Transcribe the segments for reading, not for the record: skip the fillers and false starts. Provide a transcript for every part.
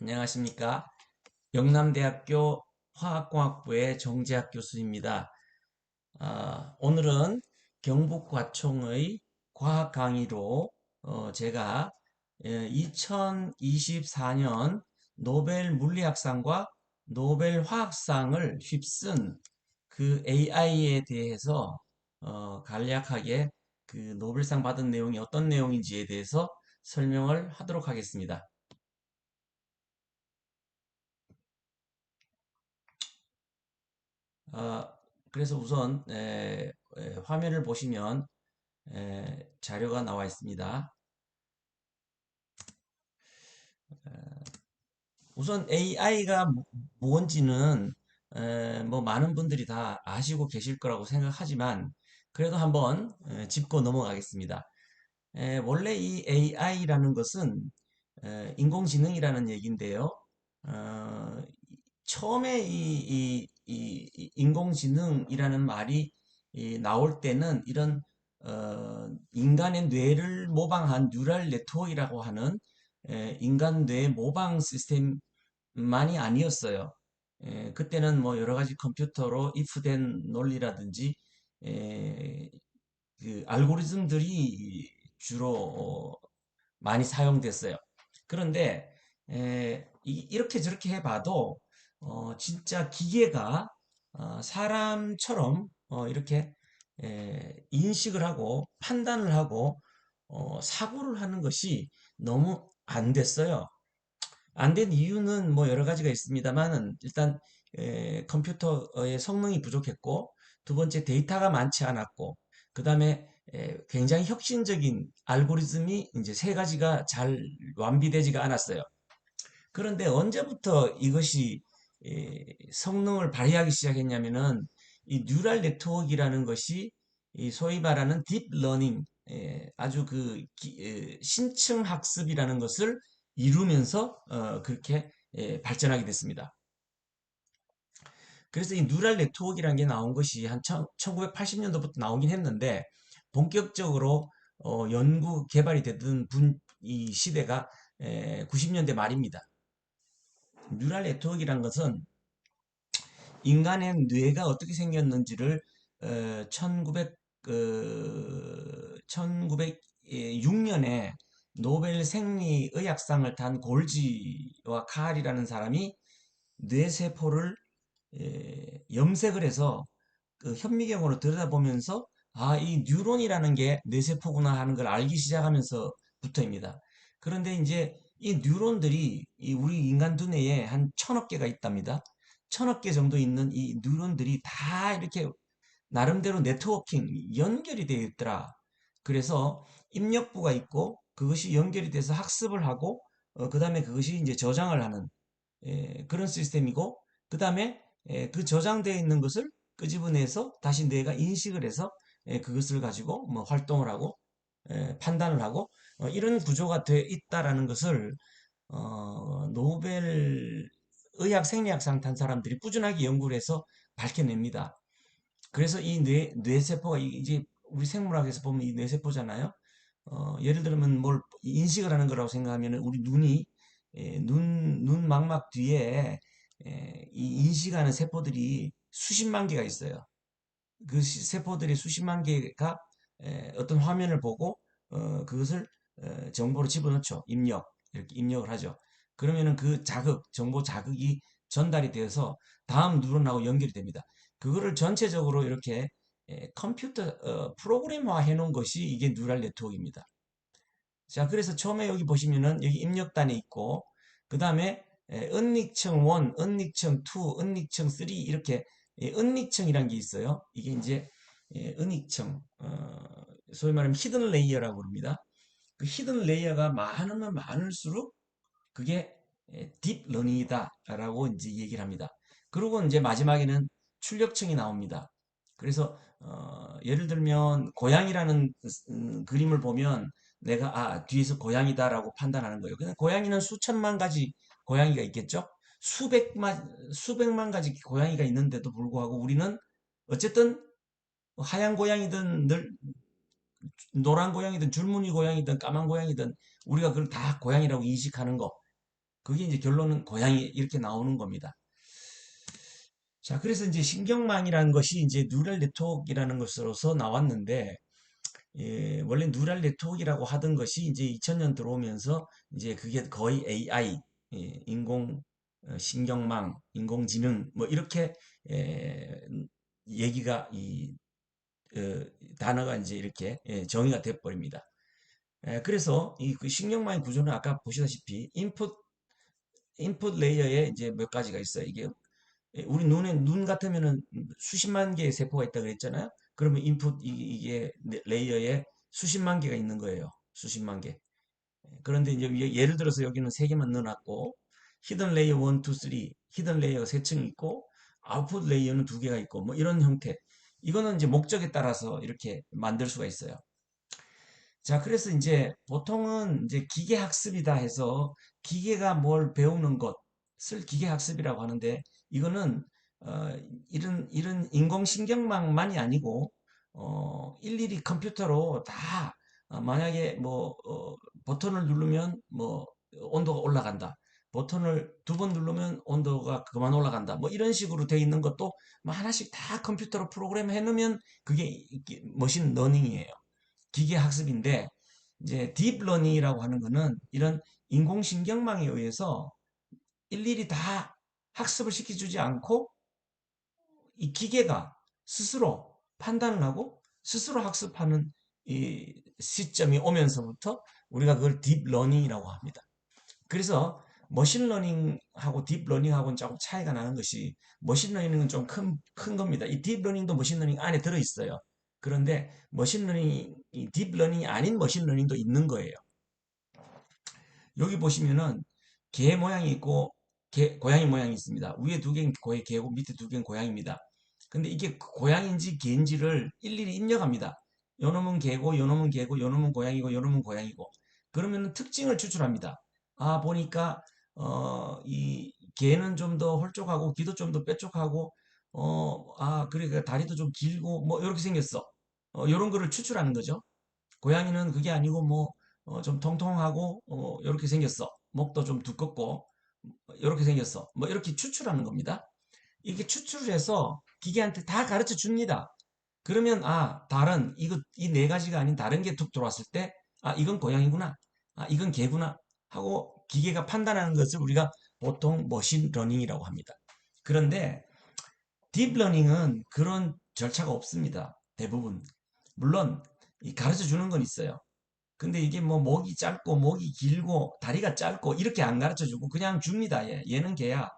안녕하십니까. 영남대학교 화학공학부의 정재학 교수입니다. 오늘은 경북과총의 과학 강의로 제가 2024년 노벨 물리학상과 노벨 화학상을 휩쓴 그 AI에 대해서 간략하게 그 노벨상 받은 내용이 어떤 내용인지에 대해서 설명을 하도록 하겠습니다. 어, 그래서 우선 화면을 보시면 자료가 나와 있습니다. 우선 AI가 뭔지는 뭐 많은 분들이 다 아시고 계실 거라고 생각하지만 그래도 한번 짚고 넘어가겠습니다. 원래 이 AI라는 것은 인공지능이라는 얘기인데요. 어, 처음에 이 인공지능이라는 말이 나올 때는 이런 인간의 뇌를 모방한 뉴럴 네트워크라고 하는 인간 뇌 모방 시스템만이 아니었어요. 그때는 뭐 여러 가지 컴퓨터로 if된 논리라든지 에, 그 알고리즘들이 주로 많이 사용됐어요. 그런데 이렇게 저렇게 해봐도 진짜 기계가 사람처럼 이렇게 인식을 하고 판단을 하고 사고를 하는 것이 너무 안 됐어요. 안 된 이유는 뭐 여러 가지가 있습니다만은 일단 컴퓨터의 성능이 부족했고 두 번째 데이터가 많지 않았고 그 다음에 굉장히 혁신적인 알고리즘이 이제 세 가지가 잘 완비되지가 않았어요. 그런데 언제부터 이것이 성능을 발휘하기 시작했냐면은 이 뉴럴 네트워크라는 것이 이 소위 말하는 딥러닝 아주 그 신층 학습이라는 것을 이루면서 그렇게 발전하게 됐습니다. 그래서 이 뉴럴 네트워크라는 게 나온 것이 한 1980년도부터 나오긴 했는데 본격적으로 연구 개발이 되던 이 시대가 90년대 말입니다. 뉴럴 네트워크라는 것은 인간의 뇌가 어떻게 생겼는지를 1906년에 노벨 생리의학상을 탄 골지와 칼이라는 사람이 뇌세포를 염색을 해서 그 현미경으로 들여다보면서 이 뉴런이라는 게 뇌세포구나 하는 걸 알기 시작하면서부터입니다. 그런데 이제 이 뉴런들이 이 우리 인간 두뇌에 한 1000억 개가 있답니다. 1000억 개 정도 있는 이 뉴런들이 다 이렇게 나름대로 네트워킹 연결이 되어 있더라. 그래서 입력부가 있고 그것이 연결이 돼서 학습을 하고 그 다음에 그것이 이제 저장을 하는 그런 시스템이고 그 다음에 그 저장되어 있는 것을 끄집어내서 다시 뇌가 인식을 해서 그것을 가지고 뭐 활동을 하고 판단을 하고 이런 구조가 되어 있다라는 것을 노벨 의학 생리학상 탄 사람들이 꾸준하게 연구를 해서 밝혀냅니다. 그래서 이 뇌세포가 이제 우리 생물학에서 보면 이 뇌세포잖아요. 예를 들면 뭘 인식을 하는 거라고 생각하면 우리 눈이 눈 망막 뒤에 이 인식하는 세포들이 수십만 개가 있어요. 그 세포들이 수십만 개가 어떤 화면을 보고 그것을 정보를 집어넣죠. 이렇게 입력을 하죠. 그러면은 그 정보 자극이 전달이 되어서 다음 뉴런하고 연결이 됩니다. 그거를 전체적으로 이렇게 컴퓨터 프로그램화 해놓은 것이 이게 뉴럴 네트워크입니다. 자, 그래서 처음에 여기 보시면은 여기 입력단에 있고, 그 다음에 은닉층 1, 은닉층 2, 은닉층 3 이렇게 은닉층이란 게 있어요. 이게 이제 은닉층, 소위 말하면 히든 레이어라고 그럽니다. 그 히든 레이어가 많으면 많을수록 그게 딥러닝이다라고 이제 얘기를 합니다. 그리고 이제 마지막에는 출력층이 나옵니다. 그래서 예를 들면 고양이라는 그림을 보면 내가 뒤에서 고양이다라고 판단하는 거예요. 근데 고양이는 수천만 가지 고양이가 있겠죠? 수백만 가지 고양이가 있는데도 불구하고 우리는 어쨌든 하얀 고양이든 노란 고양이든 줄무늬 고양이든 까만 고양이든 우리가 그걸 다 고양이라고 인식하는 거. 그게 이제 결론은 고양이 이렇게 나오는 겁니다. 자, 그래서 이제 신경망이라는 것이 이제 뉴럴 네트워크라는 것으로서 나왔는데, 원래 뉴럴 네트워크라고 하던 것이 이제 2000년 들어오면서 이제 그게 거의 AI, 인공 신경망, 인공지능 뭐 이렇게 에, 얘기가 어, 단어가 이제 이렇게 정의가 돼 버립니다. 그래서 이 그 신경망의 구조는 아까 보시다시피 인풋 레이어에 이제 몇 가지가 있어요. 이게 우리 눈 같으면은 수십만 개의 세포가 있다 그랬잖아요. 그러면 인풋 이게 레이어에 수십만 개가 있는 거예요. 수십만 개. 그런데 이제 예를 들어서 여기는 세 개만 넣어놨고 히든 레이어 1, 2, 3 히든 레이어가 세 층이 있고 아웃풋 레이어는 두 개가 있고 뭐 이런 형태. 이거는 이제 목적에 따라서 이렇게 만들 수가 있어요. 자, 그래서 이제 보통은 이제 기계 학습이다 해서 기계가 뭘 배우는 것을 기계 학습이라고 하는데 이거는 어, 이런 인공신경망만이 아니고 일일이 컴퓨터로 다 만약에 뭐 버튼을 누르면 뭐 온도가 올라간다. 버튼을 두 번 누르면 온도가 그만 올라간다. 뭐 이런 식으로 돼 있는 것도 뭐 하나씩 다 컴퓨터로 프로그램 해 놓으면 그게 머신 러닝이에요. 기계 학습인데 이제 딥러닝이라고 하는 거는 이런 인공신경망에 의해서 일일이 다 학습을 시켜주지 않고 이 기계가 스스로 판단을 하고 스스로 학습하는 이 시점이 오면서부터 우리가 그걸 딥러닝이라고 합니다. 그래서 머신러닝하고 딥러닝하고는 조금 차이가 나는 것이 머신러닝은 좀 큰 겁니다. 이 딥러닝도 머신러닝 안에 들어있어요. 그런데 머신러닝, 이 딥러닝이 아닌 머신러닝도 있는 거예요. 여기 보시면은 개 모양이 있고 고양이 모양이 있습니다. 위에 두 개는 개고 밑에 두 개는 고양이입니다. 근데 이게 고양인지 개인지를 일일이 입력합니다. 요 놈은 개고 요 놈은 개고 요 놈은 고양이고 요 놈은 고양이고 그러면 특징을 추출합니다. 아 보니까 이 개는 좀 더 홀쭉하고 귀도 좀 더 뾰족하고 그러니까 다리도 좀 길고 뭐 이렇게 생겼어. 요런 거를 추출하는 거죠. 고양이는 그게 아니고 뭐 좀 통통하고 이렇게 생겼어. 목도 좀 두껍고 이렇게 생겼어. 뭐 이렇게 추출하는 겁니다. 이게 추출을 해서 기계한테 다 가르쳐 줍니다. 그러면 다른 이거 이 네 가지가 아닌 다른 게 툭 들어왔을 때 이건 고양이구나. 이건 개구나 하고 기계가 판단하는 것을 우리가 보통 머신 러닝이라고 합니다. 그런데 딥러닝은 그런 절차가 없습니다. 대부분. 물론 가르쳐 주는 건 있어요. 근데 이게 뭐 목이 짧고 목이 길고 다리가 짧고 이렇게 안 가르쳐 주고 그냥 줍니다. 얘는 개야.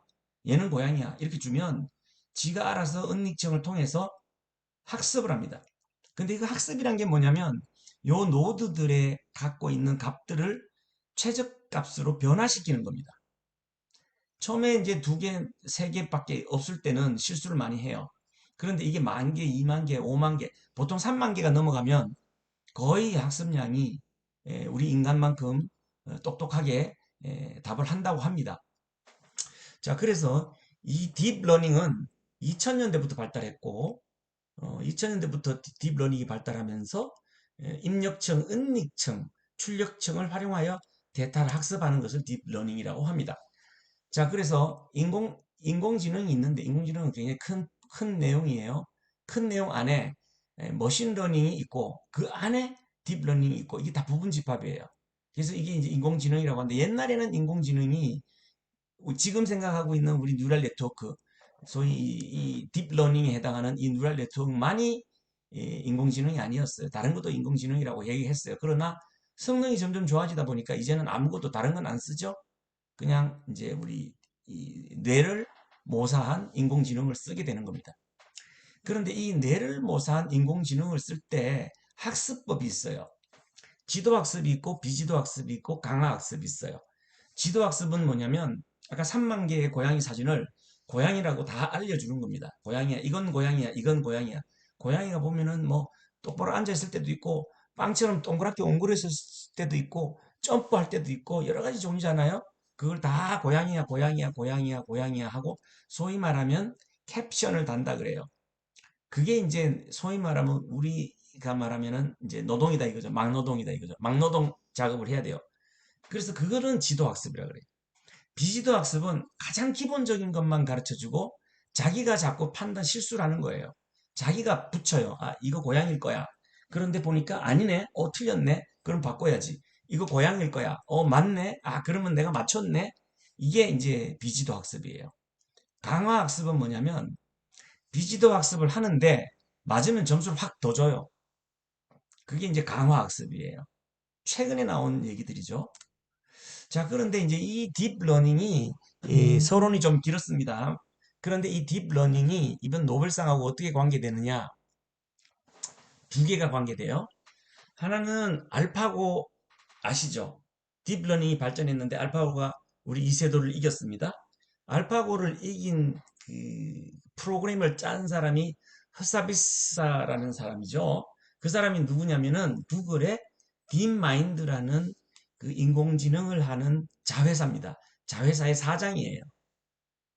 얘는 고양이야. 이렇게 주면 지가 알아서 은닉청을 통해서 학습을 합니다. 근데 이거 학습이란 게 뭐냐면 요 노드들의 갖고 있는 값들을 최적값으로 변화시키는 겁니다. 처음에 이제 두 개, 세 개밖에 없을 때는 실수를 많이 해요. 그런데 이게 만 개, 2만 개, 5만 개, 보통 3만 개가 넘어가면 거의 학습량이 우리 인간만큼 똑똑하게 답을 한다고 합니다. 자, 그래서 이 딥러닝은 2000년대부터 발달했고 2000년대부터 딥러닝이 발달하면서 입력청, 은닉청, 출력청을 활용하여 데이터를 학습하는 것을 딥러닝이라고 합니다. 자, 그래서 인공지능이 있는데 인공지능은 굉장히 큰 내용이에요. 큰 내용 안에 머신러닝이 있고 그 안에 딥러닝이 있고 이게 다 부분 집합이에요. 그래서 이게 이제 인공지능이라고 하는데 옛날에는 인공지능이 지금 생각하고 있는 우리 뉴럴 네트워크 소위 이 딥러닝에 해당하는 이 뉴럴 네트워크만이 인공지능이 아니었어요. 다른 것도 인공지능이라고 얘기했어요. 그러나 성능이 점점 좋아지다 보니까 이제는 아무것도 다른 건 안 쓰죠. 그냥 이제 우리 이 뇌를 모사한 인공지능을 쓰게 되는 겁니다. 그런데 이 뇌를 모사한 인공지능을 쓸 때 학습법이 있어요. 지도학습이 있고 비지도학습이 있고 강화학습이 있어요. 지도학습은 뭐냐면 아까 3만 개의 고양이 사진을 고양이라고 다 알려주는 겁니다. 고양이야, 이건 고양이야, 이건 고양이야. 고양이가 보면은 뭐 똑바로 앉아있을 때도 있고 빵처럼 동그랗게 옹그렸을 때도 있고 점프할 때도 있고 여러 가지 종류잖아요. 그걸 다 고양이야, 고양이야, 고양이야, 고양이야 하고 소위 말하면 캡션을 단다 그래요. 그게 이제 소위 말하면 우리가 말하면은 이제 노동이다 이거죠. 막노동이다 이거죠. 막노동 작업을 해야 돼요. 그래서 그거는 지도학습이라 그래요. 비지도 학습은 가장 기본적인 것만 가르쳐주고 자기가 자꾸 판단 실수를 하는 거예요. 자기가 붙여요. 아, 이거 고양이일 거야. 그런데 보니까 아니네. 틀렸네. 그럼 바꿔야지. 이거 고양이일 거야. 맞네. 아, 그러면 내가 맞췄네. 이게 이제 비지도 학습이에요. 강화 학습은 뭐냐면 비지도 학습을 하는데 맞으면 점수를 확 더 줘요. 그게 이제 강화 학습이에요. 최근에 나온 얘기들이죠. 자, 그런데 이제 이 딥러닝이 서론이 좀 길었습니다. 그런데 이 딥러닝이 이번 노벨상하고 어떻게 관계되느냐? 두 개가 관계돼요. 하나는 알파고 아시죠? 딥러닝이 발전했는데 알파고가 우리 이세돌을 이겼습니다. 알파고를 이긴 그 프로그램을 짠 사람이 허사비사라는 사람이죠. 그 사람이 누구냐면은 구글의 딥마인드라는 그 인공지능을 하는 자회사입니다. 자회사의 사장이에요.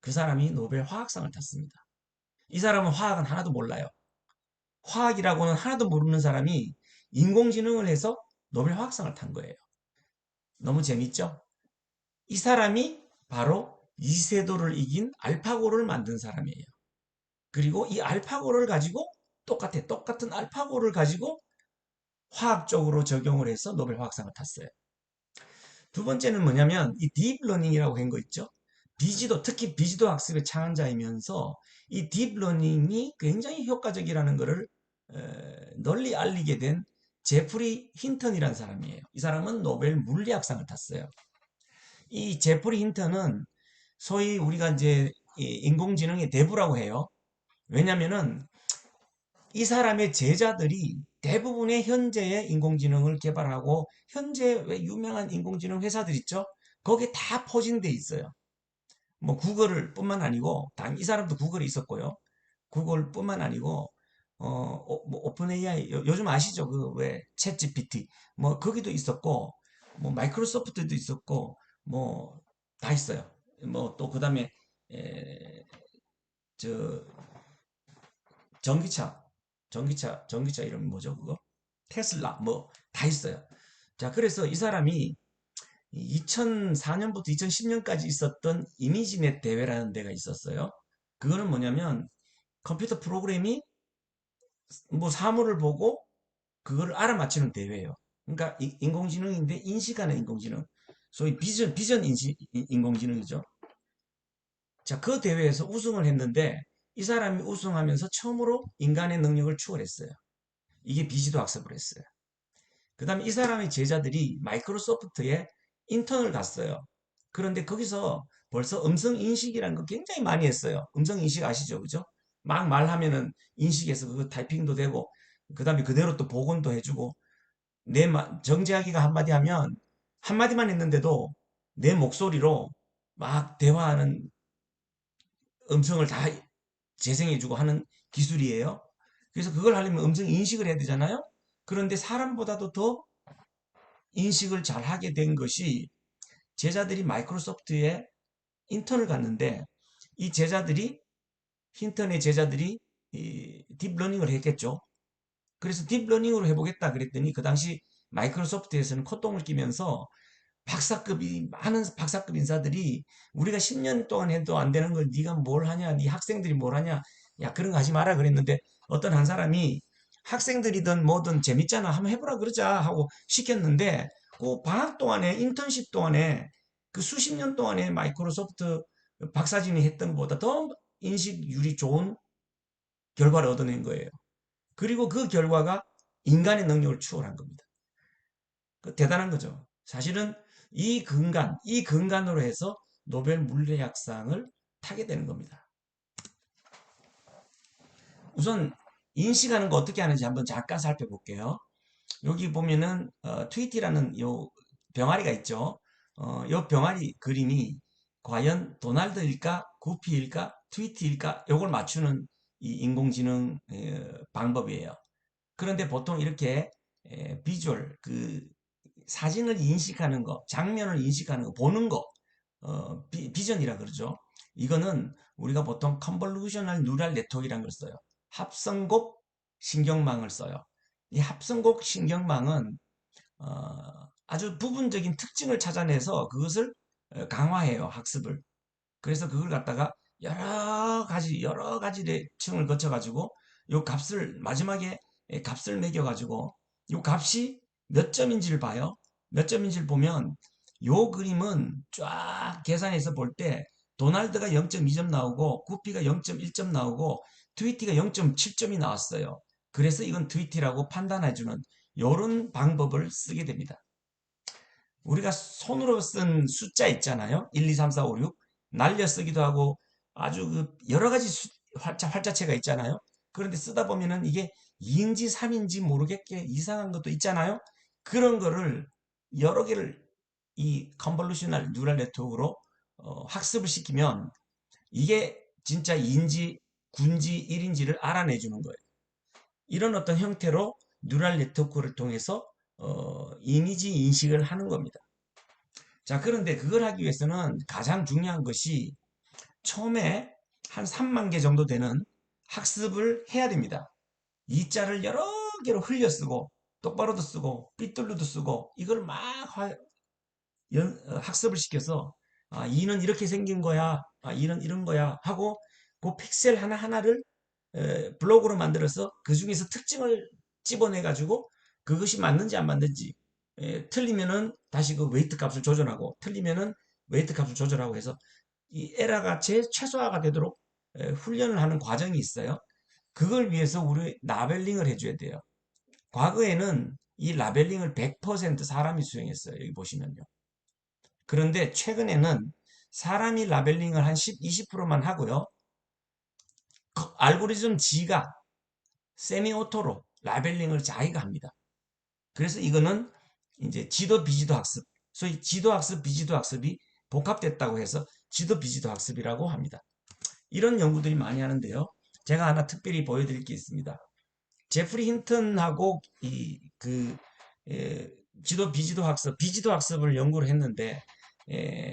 그 사람이 노벨 화학상을 탔습니다. 이 사람은 화학은 하나도 몰라요. 화학이라고는 하나도 모르는 사람이 인공지능을 해서 노벨 화학상을 탄 거예요. 너무 재밌죠? 이 사람이 바로 이세돌을 이긴 알파고를 만든 사람이에요. 그리고 이 알파고를 가지고 똑같은 알파고를 가지고 화학적으로 적용을 해서 노벨 화학상을 탔어요. 두 번째는 뭐냐면 이 딥러닝이라고 한 거 있죠. 비지도 특히 비지도 학습의 창안자이면서 이 딥러닝이 굉장히 효과적이라는 것을 널리 알리게 된 제프리 힌턴이라는 사람이에요. 이 사람은 노벨 물리학상을 탔어요. 이 제프리 힌턴은 소위 우리가 이제 인공지능의 대부라고 해요. 왜냐면은 이 사람의 제자들이 대부분의 현재의 인공지능을 개발하고 현재 왜 유명한 인공지능 회사들 있죠? 거기에 다 포진돼 있어요. 뭐 구글을 뿐만 아니고 이 사람도 구글에 있었고요. 구글 뿐만 아니고 뭐 오픈 AI 요즘 아시죠? 그 왜 챗 GPT 뭐 거기도 있었고 뭐 마이크로소프트도 있었고 뭐 다 있어요. 뭐 또 그다음에 저 전기차, 전기차 이름이 뭐죠, 그거? 테슬라, 뭐, 다 있어요. 자, 그래서 이 사람이 2004년부터 2010년까지 있었던 이미지넷 대회라는 데가 있었어요. 그거는 뭐냐면 컴퓨터 프로그램이 뭐 사물을 보고 그거를 알아맞히는 대회예요. 그러니까 인공지능인데 인식하는 인공지능. 소위 비전 인공지능이죠. 자, 그 대회에서 우승을 했는데 이 사람이 우승하면서 처음으로 인간의 능력을 추월했어요. 이게 비지도 학습을 했어요. 그 다음에 이 사람의 제자들이 마이크로소프트에 인턴을 갔어요. 그런데 거기서 벌써 음성 인식이라는 거 굉장히 많이 했어요. 음성 인식 아시죠? 그죠? 막 말하면은 인식해서 그거 타이핑도 되고, 그 다음에 그대로 또 복원도 해주고, 정재하기가 한마디 하면, 한마디만 했는데도 내 목소리로 막 대화하는 음성을 다 재생해주고 하는 기술이에요. 그래서 그걸 하려면 음성 인식을 해야 되잖아요. 그런데 사람보다도 더 인식을 잘 하게 된 것이 제자들이 마이크로소프트에 인턴을 갔는데 이 제자들이 힌턴의 제자들이 딥러닝을 했겠죠. 그래서 딥러닝으로 해보겠다 그랬더니 그 당시 마이크로소프트에서는 콧등을 끼면서 박사급이 많은 박사급 인사들이 우리가 10년 동안 해도 안 되는 걸 네가 뭘 하냐, 네 학생들이 뭘 하냐, 야 그런 거 하지 마라 그랬는데 어떤 한 사람이 학생들이든 뭐든 재밌잖아 한번 해보라 그러자 하고 시켰는데 그 방학 동안에 인턴십 동안에 그 수십 년 동안에 마이크로소프트 박사진이 했던 것보다 더 인식률이 좋은 결과를 얻어낸 거예요. 그리고 그 결과가 인간의 능력을 추월한 겁니다. 그 대단한 거죠. 사실은 이 근간으로 해서 노벨 물리학상을 타게 되는 겁니다. 우선 인식하는 거 어떻게 하는지 한번 잠깐 살펴볼게요. 여기 보면은 트위티라는 요 병아리가 있죠. 요 병아리 그림이 과연 도날드일까, 구피일까, 트위티일까 요걸 맞추는 이 인공지능 방법이에요. 그런데 보통 이렇게 비주얼 그 사진을 인식하는 거, 장면을 인식하는 거, 보는 거, 비전이라 그러죠. 이거는 우리가 보통 컨볼루셔널 뉴럴 네트워크라는 걸 써요. 합성곡 신경망을 써요. 이 합성곡 신경망은 아주 부분적인 특징을 찾아내서 그것을 강화해요, 학습을. 그래서 그걸 갖다가 여러 가지 층을 거쳐 가지고 요 값을 마지막에 값을 매겨 가지고 요 값이 몇 점인지를 봐요. 몇 점인지를 보면 요 그림은 쫙 계산해서 볼 때 도날드가 0.2점 나오고 구피가 0.1점 나오고 트위티가 0.7점이 나왔어요. 그래서 이건 트위티라고 판단해주는 요런 방법을 쓰게 됩니다. 우리가 손으로 쓴 숫자 있잖아요. 1, 2, 3, 4, 5, 6 날려 쓰기도 하고 아주 그 여러 가지 활자체가 있잖아요. 그런데 쓰다 보면은 이게 2인지 3인지 모르겠게 이상한 것도 있잖아요. 그런 거를 여러 개를 이 컨볼루셔널 뉴럴 네트워크로 학습을 시키면 이게 진짜 2인지 9인지 1인지를 알아내 주는 거예요. 이런 어떤 형태로 뉴럴 네트워크를 통해서 이미지 인식을 하는 겁니다. 자, 그런데 그걸 하기 위해서는 가장 중요한 것이 처음에 한 3만 개 정도 되는 학습을 해야 됩니다. 이 자를 여러 개로 흘려 쓰고 똑바로도 쓰고 삐뚤로도 쓰고 이걸 막 학습을 시켜서 아, 이는 이렇게 생긴 거야. 아, 이는 이런 거야. 하고 그 픽셀 하나하나를 블록으로 만들어서 그 중에서 특징을 집어내 가지고 그것이 맞는지 안 맞는지 틀리면은 다시 그 웨이트 값을 조절하고 틀리면은 웨이트 값을 조절하고 해서 이 에러가 최소화가 되도록 훈련을 하는 과정이 있어요. 그걸 위해서 우리 라벨링을 해줘야 돼요. 과거에는 이 라벨링을 100% 사람이 수행했어요. 여기 보시면요. 그런데 최근에는 사람이 라벨링을 한 10, 20%만 하고요. 알고리즘 지가 세미 오토로 라벨링을 자기가 합니다. 그래서 이거는 이제 지도 비지도 학습, 소위 지도 학습, 비지도 학습이 복합됐다고 해서 지도 비지도 학습이라고 합니다. 이런 연구들이 많이 하는데요. 제가 하나 특별히 보여드릴 게 있습니다. 제프리 힌턴하고 이그 지도 비지도 학습, 비지도 학습을 연구를 했는데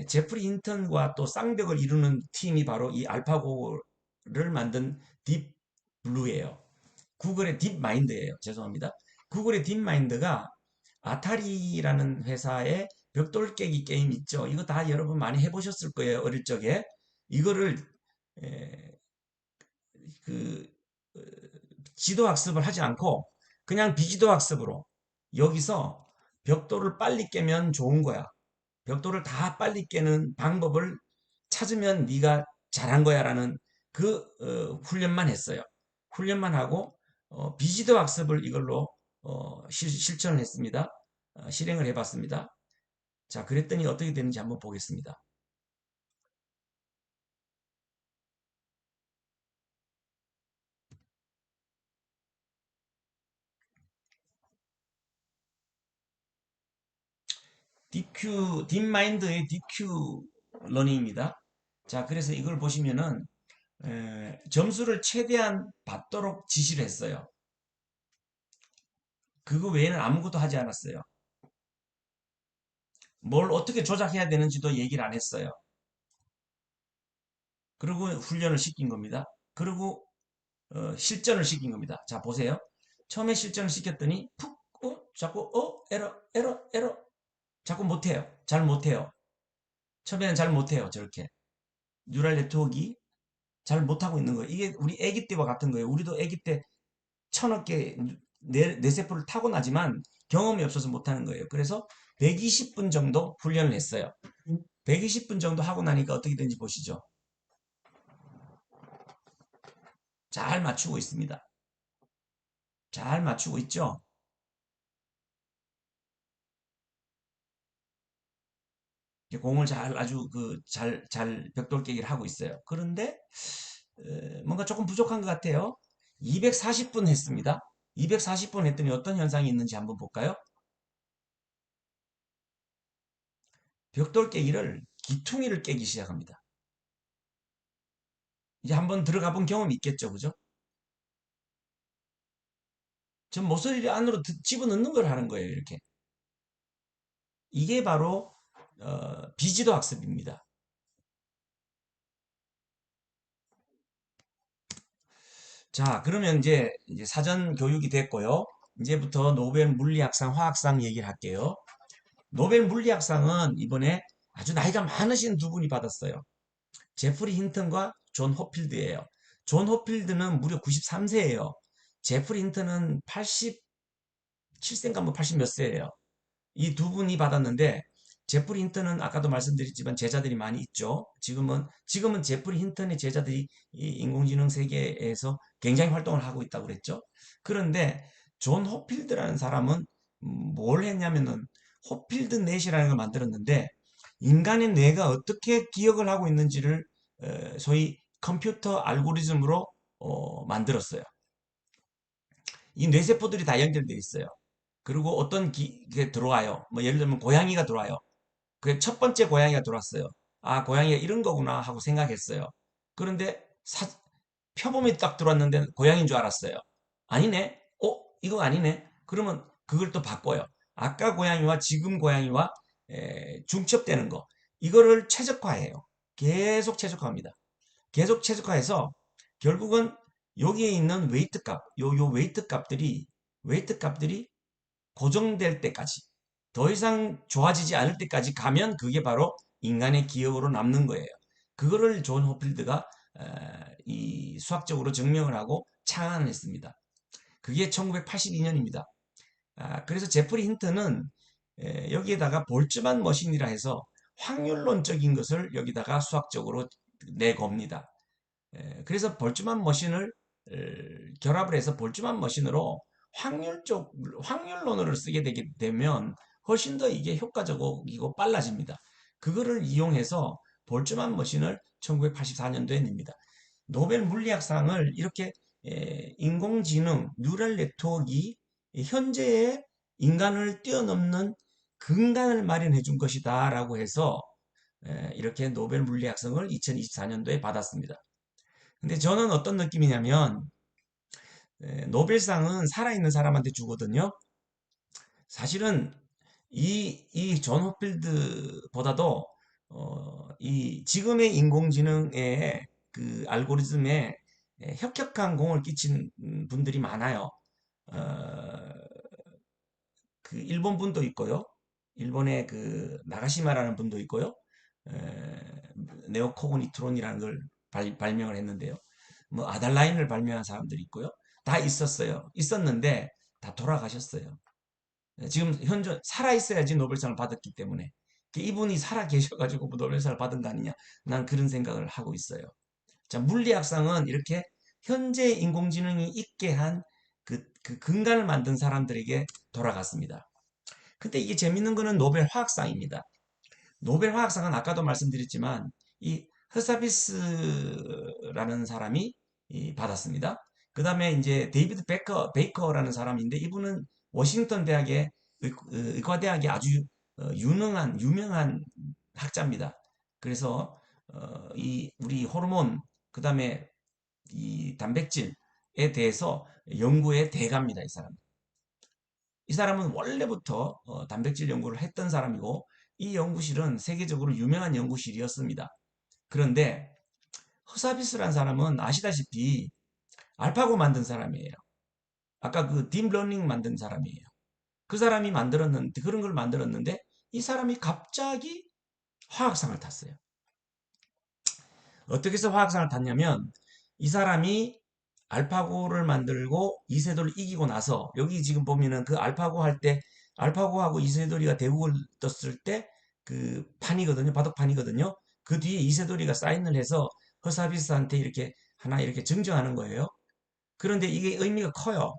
제프리 힌턴과 또 쌍벽을 이루는 팀이 바로 이 알파고를 만든 딥블루예요. 구글의 딥마인드예요. 죄송합니다. 구글의 딥마인드가 아타리라는 회사의 벽돌 깨기 게임 있죠. 이거 다 여러분 많이 해보셨을 거예요. 어릴 적에. 이거를 에, 그 어, 지도 학습을 하지 않고 그냥 비지도 학습으로 여기서 벽돌을 빨리 깨면 좋은 거야. 벽돌을 다 빨리 깨는 방법을 찾으면 네가 잘한 거야라는 그 훈련만 했어요. 훈련만 하고 비지도 학습을 이걸로 실천을 했습니다. 실행을 해봤습니다. 자, 그랬더니 어떻게 되는지 한번 보겠습니다. 딥마인드의 DQ 러닝입니다. 자, 그래서 이걸 보시면은 점수를 최대한 받도록 지시를 했어요. 그거 외에는 아무것도 하지 않았어요. 뭘 어떻게 조작해야 되는지도 얘기를 안 했어요. 그리고 훈련을 시킨 겁니다. 그리고 실전을 시킨 겁니다. 자, 보세요. 처음에 실전을 시켰더니 자꾸 에러 자꾸 못해요. 잘 못해요. 처음에는 잘 못해요. 저렇게 뉴럴 네트워크가 잘 못하고 있는 거예요. 이게 우리 아기 때와 같은 거예요. 우리도 아기 때 천억 개 뇌세포를 타고나지만 경험이 없어서 못하는 거예요. 그래서 120분 정도 훈련을 했어요. 120분 정도 하고 나니까 어떻게 되는지 보시죠. 잘 맞추고 있습니다. 잘 맞추고 있죠. 공을 잘 아주 그 잘 벽돌 깨기를 하고 있어요. 그런데 뭔가 조금 부족한 것 같아요. 240분 했습니다. 240분 했더니 어떤 현상이 있는지 한번 볼까요? 벽돌 깨기를 기퉁이를 깨기 시작합니다. 이제 한번 들어가 본 경험이 있겠죠, 그죠? 전 모서리 안으로 집어넣는 걸 하는 거예요, 이렇게. 이게 바로 비지도 학습입니다. 자, 그러면 이제 사전 교육이 됐고요. 이제부터 노벨 물리학상, 화학상 얘기를 할게요. 노벨 물리학상은 이번에 아주 나이가 많으신 두 분이 받았어요. 제프리 힌턴과 존 호필드예요. 존 호필드는 무려 93세예요. 제프리 힌턴은 87세인가 뭐 80 몇 세예요. 이 두 분이 받았는데 제프리 힌턴은 아까도 말씀드렸지만 제자들이 많이 있죠. 지금은 제프리 힌턴의 제자들이 이 인공지능 세계에서 굉장히 활동을 하고 있다고 그랬죠. 그런데 존 호필드라는 사람은 뭘 했냐면은 호필드 넷이라는 걸 만들었는데 인간의 뇌가 어떻게 기억을 하고 있는지를 소위 컴퓨터 알고리즘으로 만들었어요. 이 뇌세포들이 다 연결되어 있어요. 그리고 어떤 게 들어와요. 뭐 예를 들면 고양이가 들어와요. 그 첫 번째 고양이가 들어왔어요. 아, 고양이가 이런 거구나 하고 생각했어요. 그런데 표범이 딱 들어왔는데 고양이인 줄 알았어요. 아니네? 이거 아니네? 그러면 그걸 또 바꿔요. 아까 고양이와 지금 고양이와 중첩되는 거. 이거를 최적화해요. 계속 최적화합니다. 계속 최적화해서 결국은 여기에 있는 웨이트 값, 요 웨이트 값들이 고정될 때까지 더 이상 좋아지지 않을 때까지 가면 그게 바로 인간의 기억으로 남는 거예요. 그거를 존 호필드가 이 수학적으로 증명을 하고 창안했습니다. 그게 1982년입니다. 그래서 제프리 힌트는 여기에다가 볼츠만 머신이라 해서 확률론적인 것을 여기다가 수학적으로 내겁니다. 그래서 볼츠만 머신을 결합을 해서 볼츠만 머신으로 확률론을 쓰게 되게 되면 훨씬 더 이게 효과적이고 빨라집니다. 그거를 이용해서 볼츠만 머신을 1984년도에 냅니다. 노벨 물리학상을 이렇게 인공지능 뉴럴 네트워크가 현재의 인간을 뛰어넘는 근간을 마련해 준 것이다라고 해서 이렇게 노벨 물리학상을 2024년도에 받았습니다. 근데 저는 어떤 느낌이냐면 노벨상은 살아있는 사람한테 주거든요. 사실은 이 존 호필드보다도 이 지금의 인공지능의 그 알고리즘에 혁혁한 공을 끼친 분들이 많아요. 어, 그 일본 분도 있고요. 일본의 그 나가시마라는 분도 있고요. 에, 네오코그니트론이라는 걸 발명을 했는데요. 뭐 아달라인을 발명한 사람들이 있고요. 다 있었어요. 있었는데 다 돌아가셨어요. 지금 현재 살아 있어야지 노벨상을 받았기 때문에 이분이 살아 계셔가지고 뭐 노벨상을 받은 거 아니냐? 난 그런 생각을 하고 있어요. 자, 물리학상은 이렇게 현재 인공지능이 있게 한 그 근간을 만든 사람들에게 돌아갔습니다. 근데 이게 재밌는 거는 노벨 화학상입니다. 노벨 화학상은 아까도 말씀드렸지만 이 허사비스라는 사람이 받았습니다. 그 다음에 이제 데이비드 베이커라는 사람인데 이분은 워싱턴 대학의 의과대학의 아주 유명한 학자입니다. 그래서 이 우리 호르몬 그 다음에 이 단백질에 대해서 연구의 대가입니다. 이 사람. 이 사람은 원래부터 단백질 연구를 했던 사람이고 이 연구실은 세계적으로 유명한 연구실이었습니다. 그런데 허사비스라는 사람은 아시다시피 알파고 만든 사람이에요. 아까 그 딥러닝 만든 사람이에요. 그 사람이 만들었는데 그런 걸 만들었는데 이 사람이 갑자기 화학상을 탔어요. 어떻게 해서 화학상을 tas냐면 이 사람이 알파고를 만들고 이세돌을 이기고 나서 여기 지금 보면은 그 알파고 할 때 알파고하고 이세돌이가 대국을 떴을 때 그 판이거든요. 바둑판이거든요. 그 뒤에 이세돌이가 사인을 해서 허사비스한테 이렇게 하나 이렇게 증정하는 거예요. 그런데 이게 의미가 커요.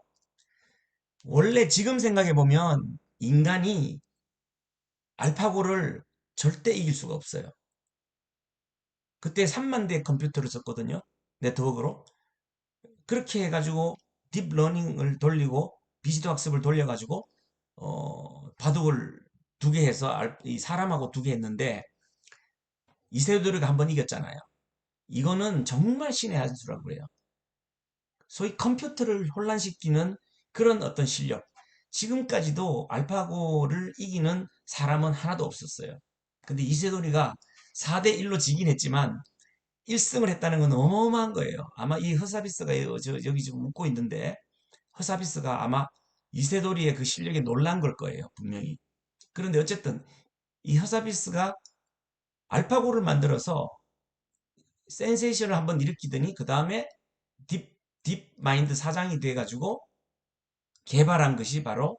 원래 지금 생각해 보면 인간이 알파고를 절대 이길 수가 없어요. 그때 3만 대 컴퓨터를 썼거든요. 네트워크로. 그렇게 해가지고 딥러닝을 돌리고 비지도 학습을 돌려가지고 바둑을 두 개 해서 이 사람하고 두 개 했는데 이세돌이가 한 번 이겼잖아요. 이거는 정말 신의 한 수라고 그래요. 소위 컴퓨터를 혼란시키는 그런 어떤 실력. 지금까지도 알파고를 이기는 사람은 하나도 없었어요. 근데 이세돌이가 4대 1로 지긴 했지만 1승을 했다는 건 어마어마한 거예요. 아마 이 허사비스가 여기 지금 웃고 있는데 허사비스가 아마 이세돌이의 그 실력에 놀란 걸 거예요. 분명히. 그런데 어쨌든 이 허사비스가 알파고를 만들어서 센세이션을 한번 일으키더니 그 다음에 딥마인드 사장이 돼가지고 개발한 것이 바로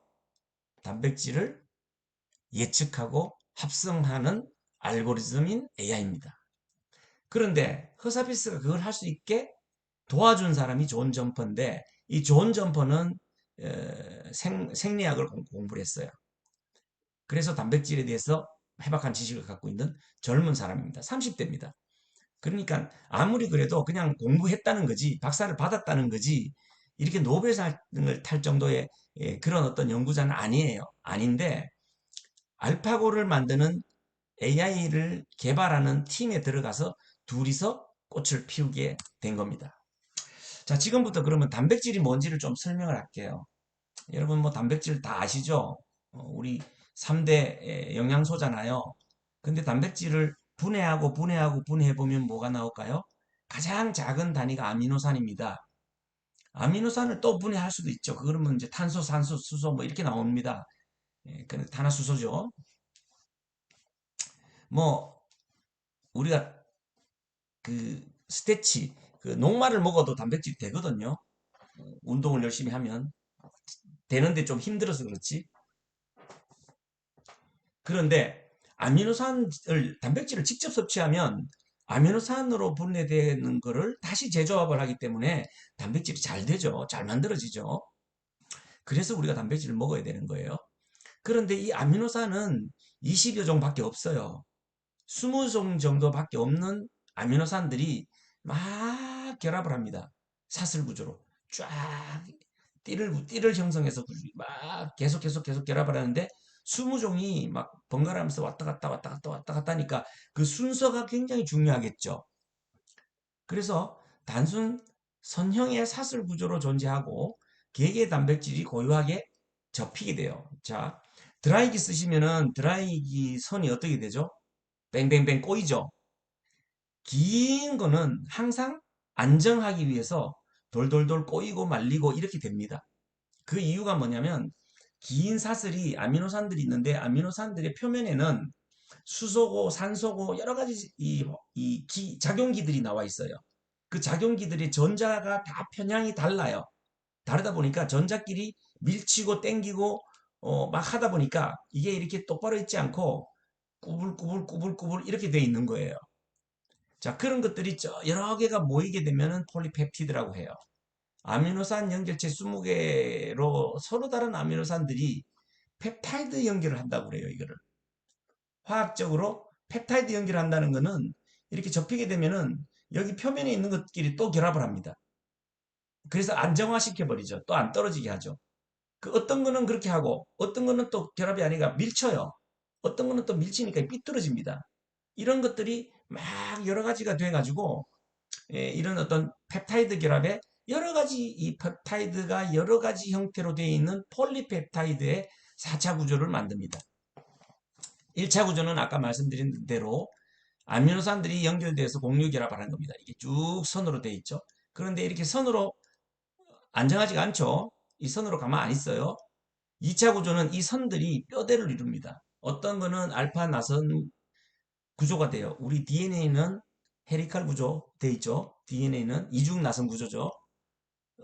단백질을 예측하고 합성하는 알고리즘인 AI입니다. 그런데 허사피스가 그걸 할 수 있게 도와준 사람이 존 점퍼인데 이 존 점퍼는 생리학을 공부를 했어요. 그래서 단백질에 대해서 해박한 지식을 갖고 있는 젊은 사람입니다. 30대입니다. 그러니까 아무리 그래도 그냥 공부했다는 거지 박사를 받았다는 거지 이렇게 노벨상을 탈 정도의 그런 어떤 연구자는 아니에요. 아닌데 알파고를 만드는 AI를 개발하는 팀에 들어가서 둘이서 꽃을 피우게 된 겁니다. 자, 지금부터 그러면 단백질이 뭔지를 좀 설명을 할게요. 여러분 뭐 단백질 다 아시죠? 우리 3대 영양소잖아요. 근데 단백질을 분해하고 분해해보면 뭐가 나올까요? 가장 작은 단위가 아미노산입니다. 아미노산을 또 분해할 수도 있죠. 그러면 이제 탄소, 산소, 수소 뭐 이렇게 나옵니다. 그 탄화수소죠. 뭐 우리가 그 스테치, 그 녹말을 먹어도 단백질이 되거든요. 운동을 열심히 하면 되는데 좀 힘들어서 그렇지. 그런데 아미노산을 단백질을 직접 섭취하면 아미노산으로 분해되는 거를 다시 재조합을 하기 때문에 단백질이 잘 되죠. 잘 만들어지죠. 그래서 우리가 단백질을 먹어야 되는 거예요. 그런데 이 아미노산은 20여 종밖에 없어요. 20종 정도밖에 없는 아미노산들이 막 결합을 합니다. 사슬 구조로 쫙 띠를 형성해서 막 계속 결합을 하는데 20종이 막 번갈아가면서 왔다 갔다 하니까 그 순서가 굉장히 중요하겠죠. 그래서 단순 선형의 사슬 구조로 존재하고 개개 단백질이 고유하게 접히게 돼요. 자, 드라이기 쓰시면은 드라이기 선이 어떻게 되죠? 뱅뱅뱅 꼬이죠. 긴 거는 항상 안정하기 위해서 돌돌돌 꼬이고 말리고 이렇게 됩니다. 그 이유가 뭐냐면 긴 사슬이 아미노산들이 있는데 아미노산들의 표면에는 수소고 산소고 여러 가지 작용기들이 나와 있어요. 그 작용기들의 전자가 다 편향이 달라요. 다르다 보니까 전자끼리 밀치고 땡기고 막 하다 보니까 이게 이렇게 똑바로 있지 않고 꾸불꾸불 이렇게 돼 있는 거예요. 자, 그런 것들이 여러 개가 모이게 되면은 폴리펩티드라고 해요. 아미노산 연결체 20개로 서로 다른 아미노산들이 펩타이드 연결을 한다고 그래요, 이거를. 화학적으로 펩타이드 연결을 한다는 거는 이렇게 접히게 되면은 여기 표면에 있는 것끼리 또 결합을 합니다. 그래서 안정화시켜 버리죠. 또 안 떨어지게 하죠. 그 어떤 거는 그렇게 하고 어떤 거는 또 결합이 아니라 밀쳐요. 어떤 거는 또 밀치니까 삐뚤어집니다. 이런 것들이 막 여러 가지가 돼가지고 이런 어떤 펩타이드 결합에 여러 가지 이 펩타이드가 여러 가지 형태로 되어 있는 폴리펩타이드의 4차 구조를 만듭니다. 1차 구조는 아까 말씀드린 대로 아미노산들이 연결돼서 공유 결합을 하는 겁니다. 이게 쭉 선으로 되어 있죠. 그런데 이렇게 선으로 안정하지가 않죠. 이 선으로 가만 안 있어요. 2차 구조는 이 선들이 뼈대를 이룹니다. 어떤 거는 알파 나선 구조가 돼요. 우리 DNA는 헤리칼 구조 돼 있죠. DNA는 이중 나선 구조죠.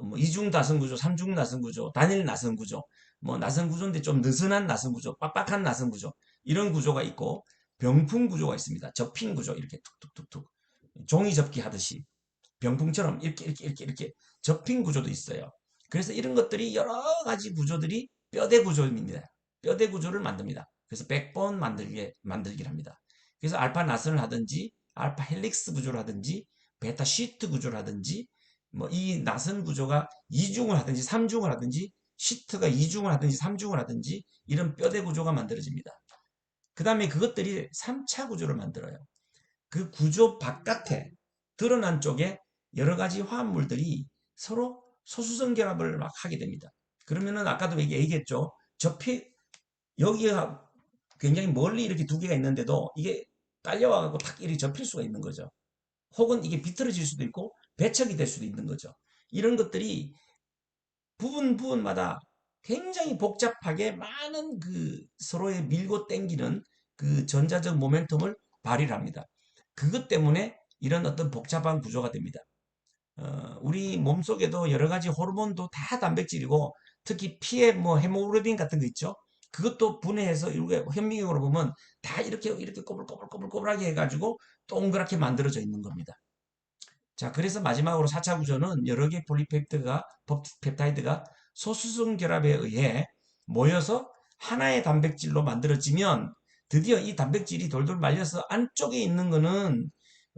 뭐 이중 나선 구조, 삼중 나선 구조, 단일 나선 구조, 뭐 나선 구조인데 좀 느슨한 나선 구조, 빡빡한 나선 구조 이런 구조가 있고 병풍 구조가 있습니다. 접힌 구조 이렇게 툭툭툭툭 종이 접기 하듯이 병풍처럼 이렇게 접힌 구조도 있어요. 그래서 이런 것들이 여러 가지 구조들이 뼈대 구조입니다. 뼈대 구조를 만듭니다. 그래서 백본 만들기를 합니다. 그래서 알파 나선을 하든지 알파 헬릭스 구조를 하든지 베타 시트 구조를 하든지 뭐 이 나선 구조가 이중을 하든지 삼중을 하든지 시트가 이중을 하든지 삼중을 하든지 이런 뼈대 구조가 만들어집니다. 그 다음에 그것들이 3차 구조를 만들어요. 그 구조 바깥에 드러난 쪽에 여러 가지 화합물들이 서로 소수성 결합을 막 하게 됩니다. 그러면은 아까도 얘기했죠. 여기가 굉장히 멀리 이렇게 두 개가 있는데도 이게 딸려와갖고 탁 이렇게 접힐 수가 있는 거죠. 혹은 이게 비틀어질 수도 있고 배척이 될 수도 있는 거죠. 이런 것들이 부분마다 굉장히 복잡하게 많은 그 서로의 밀고 땡기는 그 전자적 모멘텀을 발휘를 합니다. 그것 때문에 이런 어떤 복잡한 구조가 됩니다. 우리 몸속에도 여러 가지 호르몬도 다 단백질이고 특히 피에 뭐 헤모글로빈 같은 거 있죠. 그것도 분해해서 이렇게 현미경으로 보면 다 이렇게 꼬불꼬불꼬불꼬불하게 해가지고 동그랗게 만들어져 있는 겁니다. 자, 그래서 마지막으로 4차 구조는 여러 개의 폴리펩타이드가 소수성 결합에 의해 모여서 하나의 단백질로 만들어지면 드디어 이 단백질이 돌돌 말려서 안쪽에 있는 거는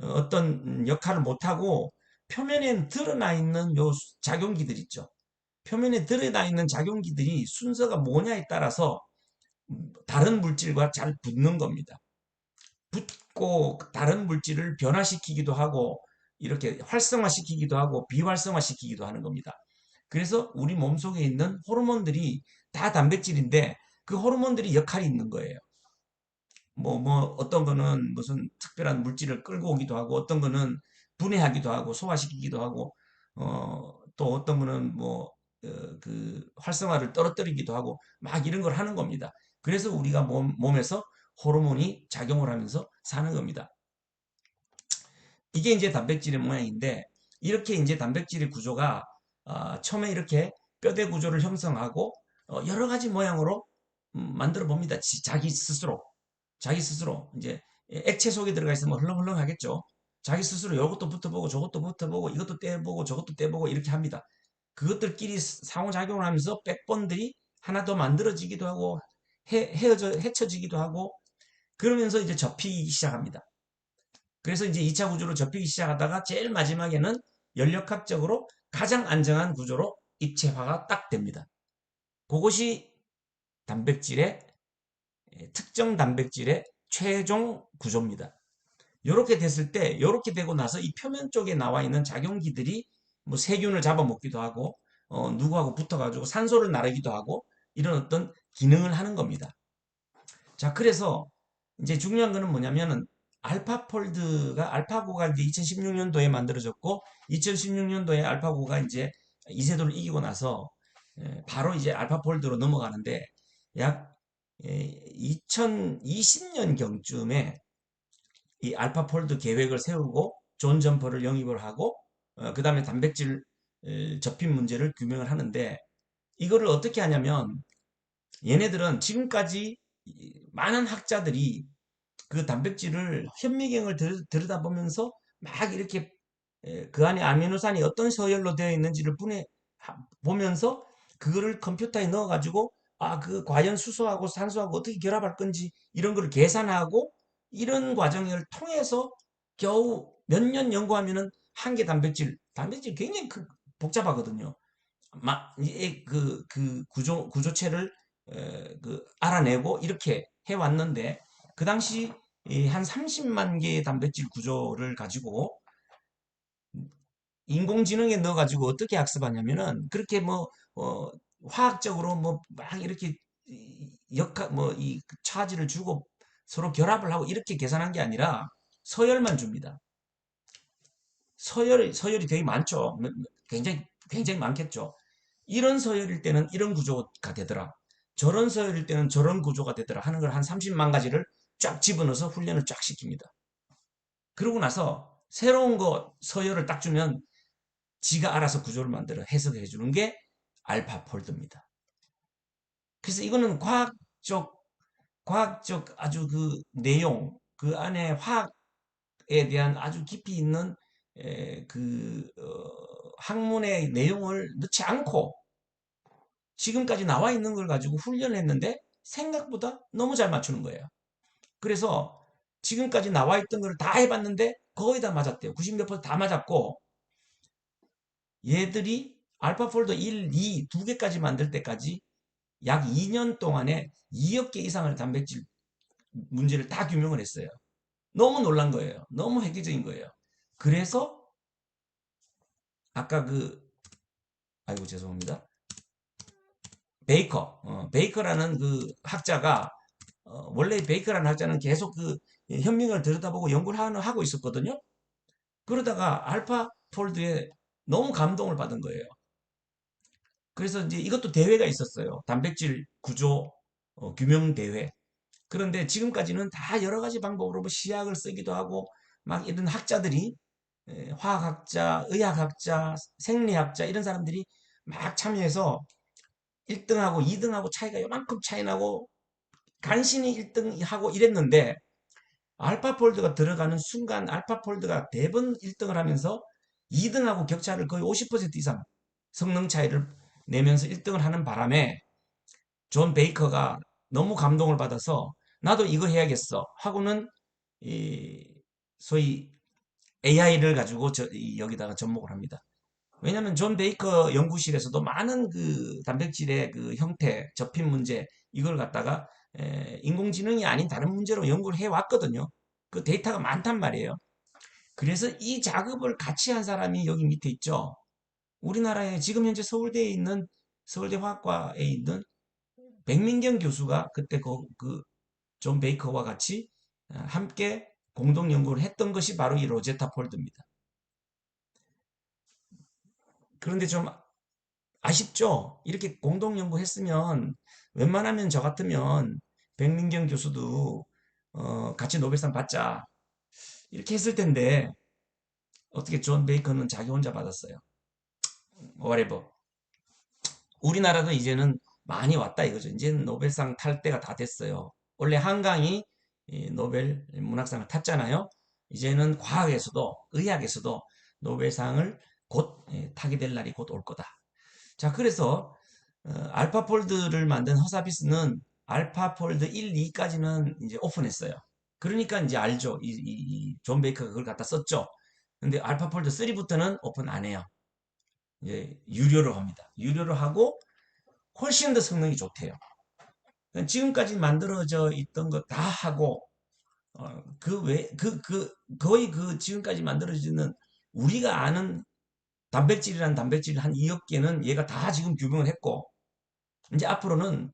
어떤 역할을 못하고 표면에 드러나 있는 요 작용기들 있죠. 표면에 드러나 있는 작용기들이 순서가 뭐냐에 따라서 다른 물질과 잘 붙는 겁니다. 붙고 다른 물질을 변화시키기도 하고 이렇게 활성화시키기도 하고 비활성화시키기도 하는 겁니다. 그래서 우리 몸속에 있는 호르몬들이 다 단백질인데 그 호르몬들이 역할이 있는 거예요. 어떤 거는 무슨 특별한 물질을 끌고 오기도 하고 어떤 거는 분해하기도 하고 소화시키기도 하고 또 어떤 거는 그 활성화를 떨어뜨리기도 하고 막 이런 걸 하는 겁니다. 그래서 우리가 몸에서 호르몬이 작용을 하면서 사는 겁니다. 이게 이제 단백질의 모양인데 이렇게 이제 단백질의 구조가 처음에 이렇게 뼈대 구조를 형성하고 여러 가지 모양으로 만들어 봅니다. 자기 스스로 이제 액체 속에 들어가 있으면 흘렁흘렁하겠죠. 자기 스스로 이것도 붙어보고 저것도 붙어보고 이것도 떼보고 저것도 떼보고 이렇게 합니다. 그것들끼리 상호작용을 하면서 백본들이 하나 더 만들어지기도 하고 헤쳐지기도 하고 그러면서 이제 접히기 시작합니다. 그래서 이제 2차 구조로 접히기 시작하다가 제일 마지막에는 연력학적으로 가장 안정한 구조로 입체화가 딱 됩니다. 그것이 단백질의 특정 단백질의 최종 구조입니다. 이렇게 됐을 때 이렇게 되고 나서 이 표면 쪽에 나와 있는 작용기들이 뭐 세균을 잡아먹기도 하고 누구하고 붙어가지고 산소를 나르기도 하고 이런 어떤 기능을 하는 겁니다. 자, 그래서 이제 중요한 거는 뭐냐면은 알파고가 이제 2016년도에 만들어졌고 2016년도에 알파고가 이제 이세돌을 이기고 나서 바로 이제 알파폴드로 넘어가는데 약 2020년 경쯤에 이 알파폴드 계획을 세우고 존 점퍼를 영입을 하고 그 다음에 단백질 접힌 문제를 규명을 하는데 이거를 어떻게 하냐면 얘네들은 지금까지 많은 학자들이 그 단백질을 현미경을 들여다보면서 막 이렇게 그 안에 아미노산이 어떤 서열로 되어 있는지를 보면서 그거를 컴퓨터에 넣어가지고 그 과연 수소하고 산소하고 어떻게 결합할 건지 이런 걸 계산하고 이런 과정을 통해서 겨우 몇 년 연구하면은 한 개 단백질 굉장히 복잡하거든요. 그 구조체를 알아내고 이렇게 해왔는데 그 당시 한 30만 개의 단백질 구조를 가지고 인공지능에 넣어가지고 어떻게 학습하냐면은 그렇게 화학적으로 막 이렇게 이 차지를 주고 서로 결합을 하고 이렇게 계산한 게 아니라 서열만 줍니다. 서열이 되게 많죠. 굉장히 많겠죠. 이런 서열일 때는 이런 구조가 되더라. 저런 서열일 때는 저런 구조가 되더라 하는 걸 한 30만 가지를 쫙 집어넣어서 훈련을 쫙 시킵니다. 그러고 나서 새로운 거 서열을 딱 주면 지가 알아서 구조를 만들어 해석해 주는 게 알파폴드입니다. 그래서 이거는 과학적 아주 그 내용, 그 안에 화학에 대한 아주 깊이 있는 학문의 내용을 넣지 않고 지금까지 나와 있는 걸 가지고 훈련을 했는데 생각보다 너무 잘 맞추는 거예요. 그래서 지금까지 나와 있던 걸 다 해봤는데 거의 다 맞았대요. 90 몇 퍼센트 다 맞았고 얘들이 알파폴더 1, 2, 두 개까지 만들 때까지 약 2년 동안에 2억 개 이상의 단백질 문제를 다 규명을 했어요. 너무 놀란 거예요. 너무 획기적인 거예요. 그래서 아까 아이고 죄송합니다. 베이커라는 그 학자가 원래 베이커라는 학자는 계속 그 현미경을 들여다보고 연구를 하고 있었거든요. 그러다가 알파폴드에 너무 감동을 받은 거예요. 그래서 이제 이것도 대회가 있었어요. 단백질 구조 규명 대회. 그런데 지금까지는 다 여러 가지 방법으로 뭐 시약을 쓰기도 하고 막 이런 학자들이 화학학자, 의학학자, 생리학자 이런 사람들이 막 참여해서 1등하고 2등하고 차이가 요만큼 차이 나고 간신히 1등하고 이랬는데 알파폴드가 들어가는 순간 알파폴드가 대번 1등을 하면서 2등하고 격차를 거의 50% 이상 성능 차이를 내면서 1등을 하는 바람에 존 베이커가 너무 감동을 받아서 나도 이거 해야겠어 하고는 이 소위 AI를 가지고 여기다가 접목을 합니다. 왜냐하면 존 베이커 연구실에서도 많은 그 단백질의 그 형태, 접힌 문제 이걸 갖다가 인공지능이 아닌 다른 문제로 연구를 해 왔거든요. 그 데이터가 많단 말이에요. 그래서 이 작업을 같이 한 사람이 여기 밑에 있죠. 우리나라에 지금 현재 서울대에 있는 서울대 화학과에 있는 백민경 교수가 그때 존 베이커와 같이 함께 공동 연구를 했던 것이 바로 이 로제타 폴드입니다. 그런데 좀 아쉽죠? 이렇게 공동 연구했으면 웬만하면 저 같으면 백민경 교수도 같이 노벨상 받자 이렇게 했을 텐데 어떻게 존 베이커는 자기 혼자 받았어요. whatever. 우리나라도 이제는 많이 왔다 이거죠. 이제는 노벨상 탈 때가 다 됐어요. 원래 한강이 노벨 문학상을 탔잖아요. 이제는 과학에서도 의학에서도 노벨상을 곧 타게 될 날이 곧 올 거다. 자, 그래서 알파폴드를 만든 허사비스는 알파폴드 1, 2까지는 이제 오픈했어요. 그러니까 이제 알죠. 존 베이커가 그걸 갖다 썼죠. 근데 알파폴드 3부터는 오픈 안 해요. 이제 유료로 합니다. 유료로 하고 훨씬 더 성능이 좋대요. 그러니까 지금까지 만들어져 있던 거 다 하고 거의 그 지금까지 만들어지는 우리가 아는 단백질이란 단백질 한 2억 개는 얘가 다 지금 규명을 했고 이제 앞으로는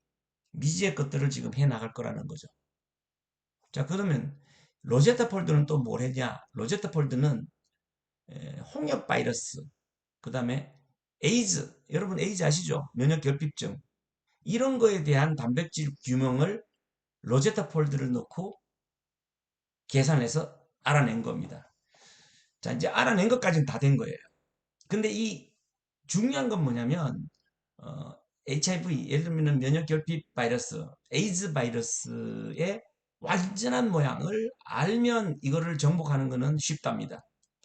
미지의 것들을 지금 해 나갈 거라는 거죠. 자, 그러면 로제타 폴드는 또 뭘 했냐? 로제타 폴드는 홍역 바이러스, 그 다음에 에이즈, 여러분 에이즈 아시죠? 면역 결핍증. 이런 거에 대한 단백질 규명을 로제타 폴드를 넣고 계산해서 알아낸 겁니다. 자, 이제 알아낸 것까지는 다 된 거예요. 근데 이 중요한 건 뭐냐면 HIV, 예를 들면 면역결핍 바이러스, 에이즈 바이러스의 완전한 모양을 알면 이거를 정복하는 것은 쉽답니다.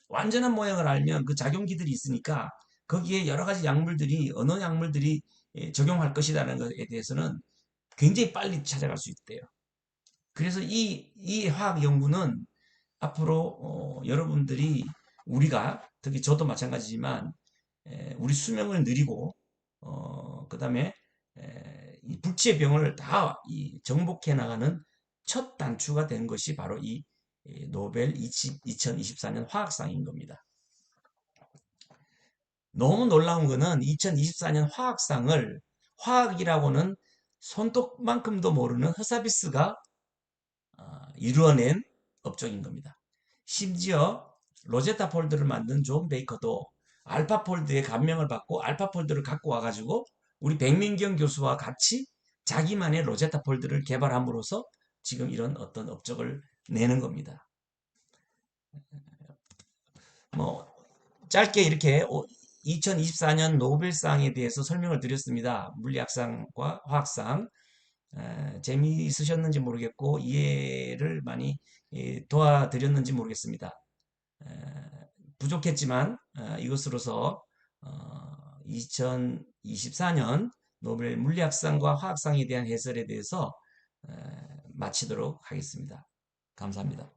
완전한 모양을 알면 그 작용기들이 있으니까 거기에 여러 가지 약물들이 어느 약물들이 적용할 것이라는 것에 대해서는 굉장히 빨리 찾아갈 수 있대요. 그래서 이 화학 연구는 앞으로 여러분들이 우리가 특히 저도 마찬가지지만 우리 수명을 늘리고 그다음에 이 불치의 병을 다 정복해 나가는 첫 단추가 된 것이 바로 이 노벨 2024년 화학상인 겁니다. 너무 놀라운 거는 2024년 화학상을 화학이라고는 손톱만큼도 모르는 허사비스가 이루어낸 업적인 겁니다. 심지어 로제타 폴드를 만든 존 베이커도 알파 폴드의 감명을 받고 알파 폴드를 갖고 와가지고 우리 백민경 교수와 같이 자기만의 로제타 폴드를 개발함으로써 지금 이런 어떤 업적을 내는 겁니다. 뭐 짧게 이렇게 2024년 노벨상에 대해서 설명을 드렸습니다. 물리학상과 화학상. 재미있으셨는지 모르겠고 이해를 많이 도와드렸는지 모르겠습니다. 부족했지만 이것으로서 2024년 노벨 물리학상과 화학상에 대한 해설에 대해서 마치도록 하겠습니다. 감사합니다.